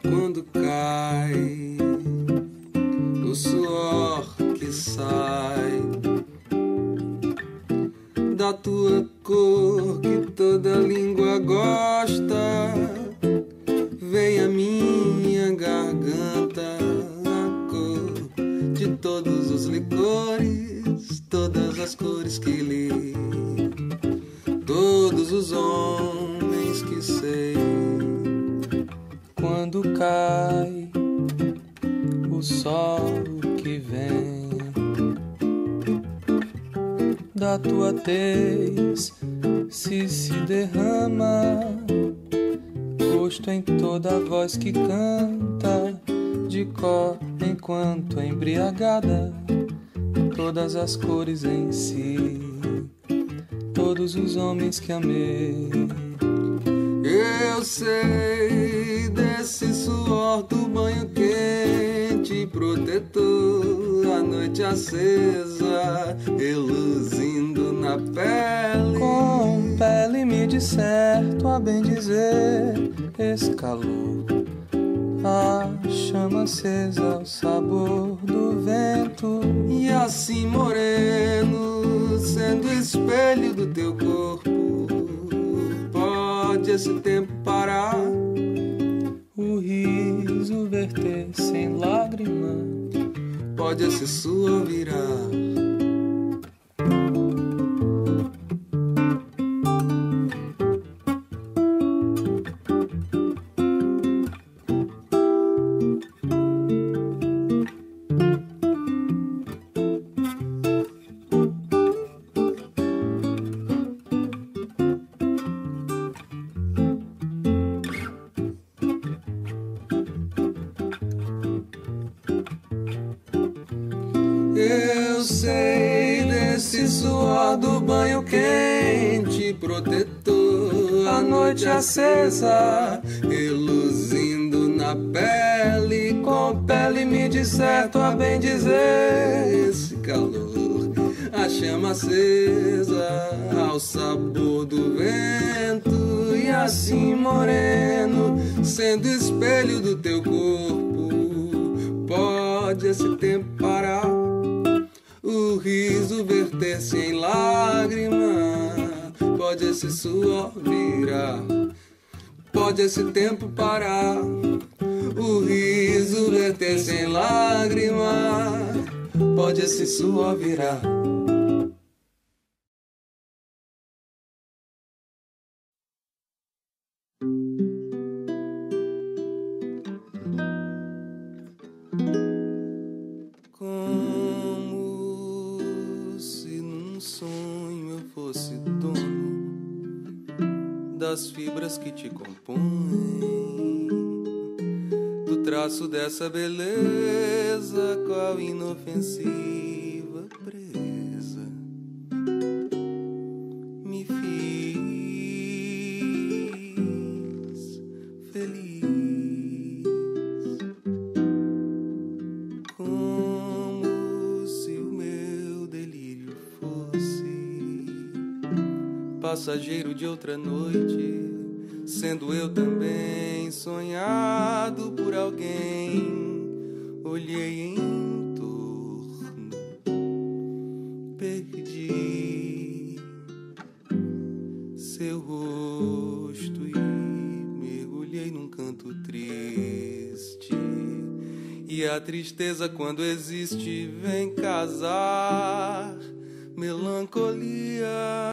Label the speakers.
Speaker 1: Quando cai o suor que sai da tua cor que toda língua gosta, vem a minha garganta a cor de todos os licores, todas as cores que li, todos os homens que sei.
Speaker 2: Quando cai o sol que vem da tua tez, se derrama gosto em toda a voz que canta de cor enquanto embriagada, todas as cores em si, todos os homens que amei.
Speaker 1: Eu sei desse suor do banho quente, protetor, a noite acesa, reluzindo na pele.
Speaker 2: Com pele me disserto a bem dizer esse calor, a chama acesa, o sabor do vento.
Speaker 1: E assim moreno, sendo espelho do teu corpo, pode esse tempo parar,
Speaker 2: o riso verter sem lágrima,
Speaker 1: pode esse suor virar. Eu sei desse suor do banho quente, protetor, a noite acesa, reluzindo na pele. Com pele me disserto a bem dizer esse calor, a chama acesa, ao sabor do vento. E assim moreno, sendo espelho do teu corpo, pode esse tempo parar, o riso verter-se em lágrima, pode esse suor virar, pode esse tempo parar, o riso verter-se em lágrima, pode esse suor virar. Sonho eu fosse dono das fibras que te compõem, do traço dessa beleza, qual inofensiva presa me fiz feliz. Passageiro de outra noite, sendo eu também sonhado por alguém, olhei em torno, perdi seu rosto e mergulhei num canto triste. E a tristeza, quando existe, vem casar melancolia.